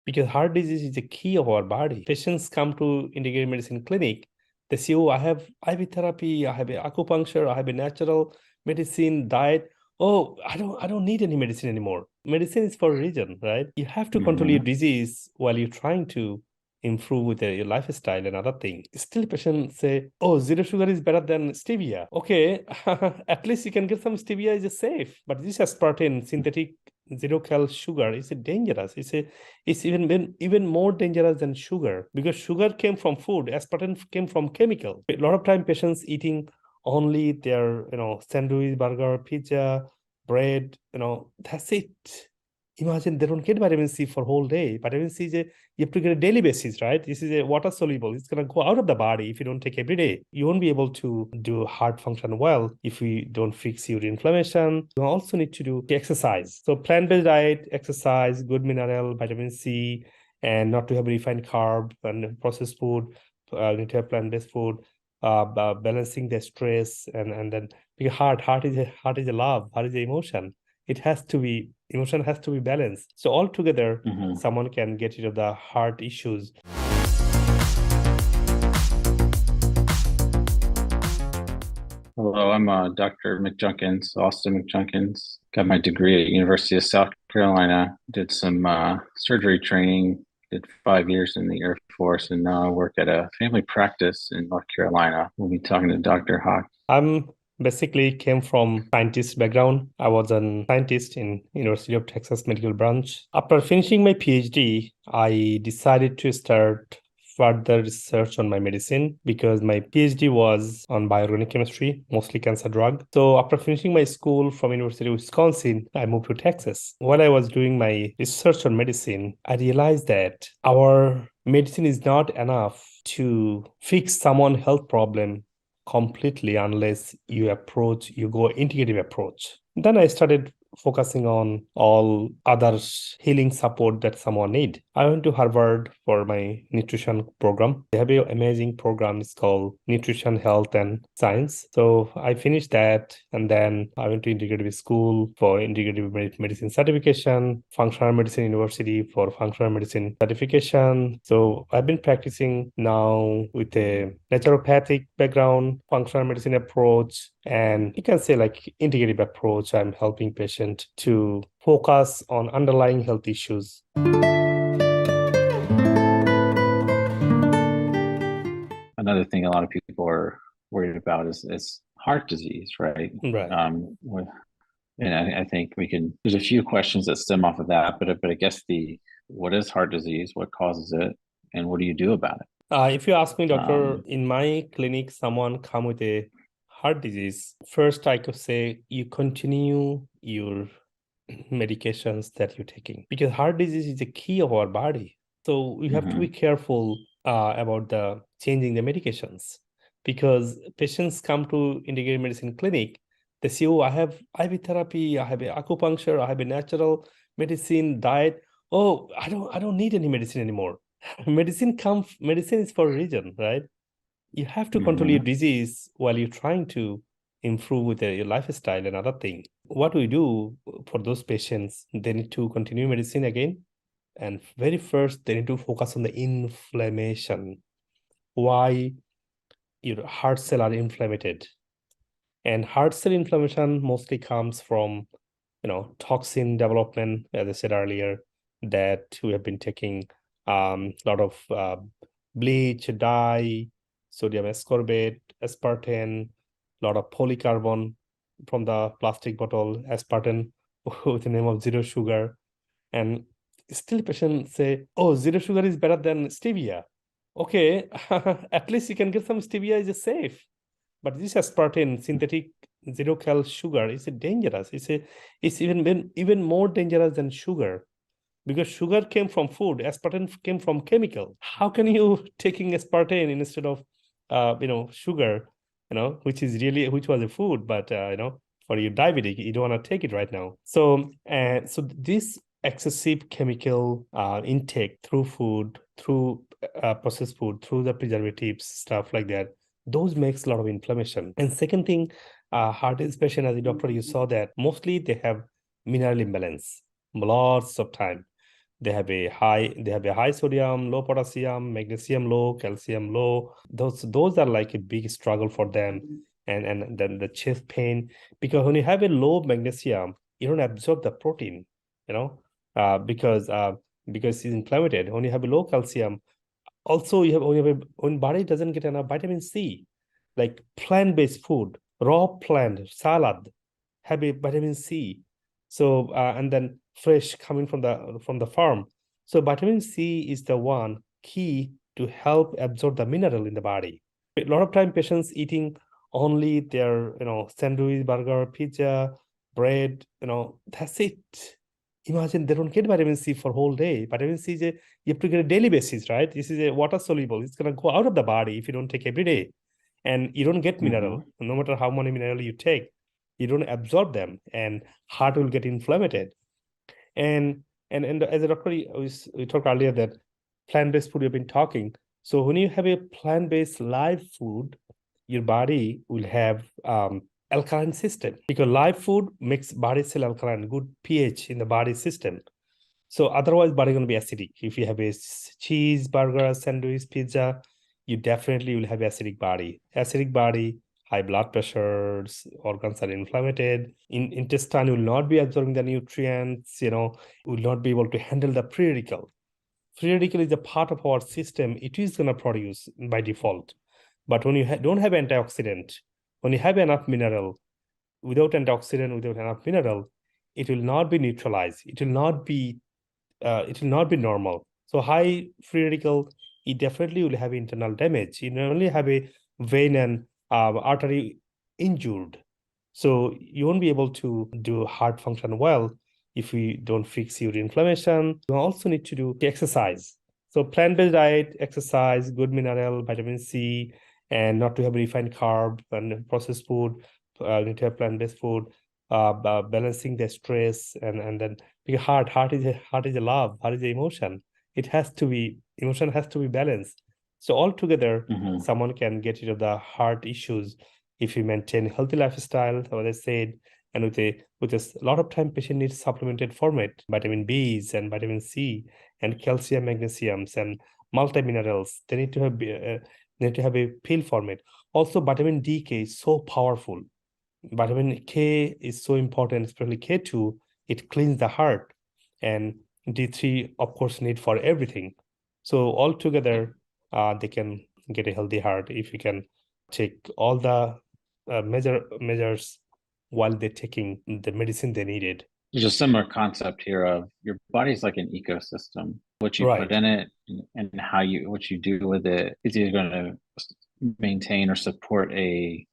because heart disease is the key of our body. Patients come to integrative medicine clinic. They say, oh, I have IV therapy, I have acupuncture, I have a natural medicine, diet. Oh, I don't need any medicine anymore. Medicine is for a reason, right? You have to control your disease while you're trying to improve with your lifestyle and other thing. Still patients say, oh, zero sugar is better than stevia. Okay, at least you can get some stevia is safe. But this aspartame, synthetic zero cal sugar, is dangerous. It's even more dangerous than sugar, because sugar came from food, aspartame came from chemical. A lot of time patients eating only their sandwich, burger, pizza, bread, that's it. Imagine they don't get vitamin C for whole day. Vitamin C is you have to get a daily basis, right? This is a water soluble. It's gonna go out of the body if you don't take every day. You won't be able to do heart function well if we don't fix your inflammation. You also need to do exercise. So plant-based diet, exercise, good mineral, vitamin C, and not to have refined carb and processed food. Need to have plant-based food. Balancing the stress and then, because heart is a love, heart is an emotion. Emotion has to be balanced. So altogether, someone can get rid of the heart issues. Hello, I'm Dr. McJunkins, Austin McJunkins. Got my degree at University of South Carolina. Did some surgery training. Did 5 years in the Air Force, and now I work at a family practice in North Carolina. We'll be talking to Dr. Haque. I'm basically came from scientist background. I was a scientist in University of Texas Medical Branch. After finishing my PhD, I decided to start further research on my medicine, because my PhD was on bioorganic chemistry, mostly cancer drug. So after finishing my school from University of Wisconsin, I moved to Texas. While I was doing my research on medicine, I realized that our medicine is not enough to fix someone's health problem completely unless you go integrative approach. Then I started focusing on all other healing support that someone need. I went to Harvard for my nutrition program. They have an amazing program. It's called Nutrition, Health, and Science. So I finished that, and then I went to integrative school for integrative medicine certification, functional medicine university for functional medicine certification. So I've been practicing now with a naturopathic background, functional medicine approach, and you can say like integrative approach. I'm helping patient to focus on underlying health issues. Another thing a lot of people are worried about is heart disease, right? Right. And I think there's a few questions that stem off of that, but I guess what is heart disease? What causes it? And what do you do about it? If you ask me, doctor, in my clinic, someone come with a heart disease. First, I could say you continue your medications that you're taking, because heart disease is the key of our body. So we have to be careful about the changing the medications, because patients come to integrative medicine clinic. They say, oh, I have IV therapy, I have acupuncture, I have a natural medicine, diet. Oh, I don't need any medicine anymore. Medicine is for a reason, right? You have to control your disease while you're trying to improve with your lifestyle and other thing. What we do for those patients, they need to continue medicine again. And very first, they need to focus on the inflammation. Why your heart cell are inflamed. And heart cell inflammation mostly comes from, toxin development, as I said earlier, that we have been taking a lot of bleach, dye, sodium ascorbate, aspartame, a lot of polycarbon from the plastic bottle, aspartame with the name of zero sugar. And still patients say, oh, zero sugar is better than stevia. Okay, at least you can get some stevia is safe. But this aspartame, synthetic zero cal sugar, is dangerous. It's even more dangerous than sugar, because sugar came from food, aspartame came from chemical. How can you taking aspartame instead of sugar, which was a food, but for your diabetic, you don't want to take it right now. So this excessive chemical intake through food, through processed food, through the preservatives, stuff like that, those makes a lot of inflammation. And second thing, heart disease patient, as a doctor, you saw that mostly they have mineral imbalance lots of time. They have a high sodium, low potassium, magnesium low, calcium low. Those are like a big struggle for them. And then the chest pain, because when you have a low magnesium, you don't absorb the protein, because it's inflamed. When you have a low calcium, also when body doesn't get enough vitamin C, like plant-based food, raw plant, salad, have a vitamin C. So and then fresh coming from the farm. So vitamin C is the one key to help absorb the mineral in the body. A lot of time patients eating only their sandwich, burger, pizza, bread, that's it. Imagine they don't get vitamin C for whole day. Vitamin C is you have to get a daily basis, right? This is a water soluble. It's gonna go out of the body if you don't take every day, and you don't get mineral. No matter how many mineral you take, you don't absorb them, and heart will get inflamed. And as a doctor, we talked earlier that plant-based food you've been talking. So when you have a plant-based live food, your body will have alkaline system, because live food makes body cell alkaline, good pH in the body system. So otherwise, body going to be acidic. If you have a cheese, burger, sandwich, pizza, you definitely will have acidic body. Acidic body, high blood pressures, organs are inflamed. Intestine will not be absorbing the nutrients, will not be able to handle the free radical. Free radical is a part of our system. It is going to produce by default. But when you don't have antioxidant, when you have enough mineral, without antioxidant, without enough mineral, it will not be neutralized. It will not be normal. So high free radical, it definitely will have internal damage. You not only have a vein and artery injured, so you won't be able to do heart function well if we don't fix your inflammation. You also need to do exercise. So plant-based diet, exercise, good mineral, vitamin C, and not to have refined carb and processed food. Need to have plant-based food. Balancing the stress, and then because heart is a love, heart is an emotion. Emotion has to be balanced. So altogether, someone can get rid of the heart issues if you maintain healthy lifestyle, as I said, and with a lot of time patient needs supplemented format, vitamin B's and vitamin C and calcium, magnesiums and multiminerals. They need to have a pill format. Also, vitamin DK is so powerful. Vitamin K is so important, especially K2. It cleans the heart, and D3, of course, need for everything. So altogether, they can get a healthy heart if you can take all the measures while they're taking the medicine they needed. There's a similar concept here of your body's like an ecosystem. What you put in it and what you do with it is either going to maintain or support a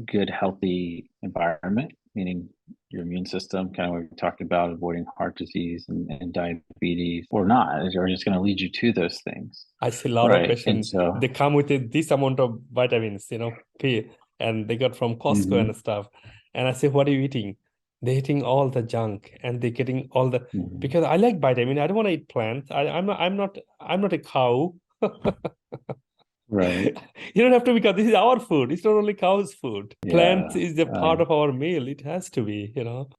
good, healthy environment, meaning your immune system, kind of what we talked about, avoiding heart disease and diabetes, or not, or just going to lead you to those things. I see a lot of patients, they come with this amount of vitamins, and they got from Costco and stuff. And I say, what are you eating? They're eating all the junk, and they're getting all the because I like vitamin. I don't want to eat plants. I'm not a cow. Right. You don't have to, because this is our food. It's not only cow's food. Plants is a part of our meal. It has to be,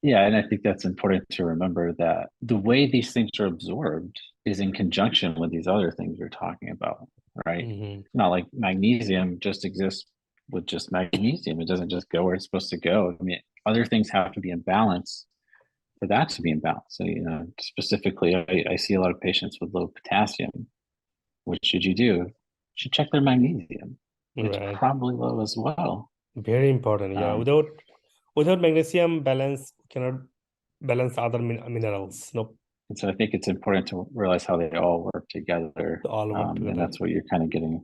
Yeah, and I think that's important to remember, that the way these things are absorbed is in conjunction with these other things you're talking about, right? Not like magnesium just exists with just magnesium. It doesn't just go where it's supposed to go. I mean, other things have to be in balance for that to be in balance. So, specifically, I see a lot of patients with low potassium. What should you do? You should check their magnesium. It's probably low as well. Very important. Yeah. Without magnesium balance, cannot balance other minerals. Nope. And so I think it's important to realize how they all work together. And that's what you're kind of getting.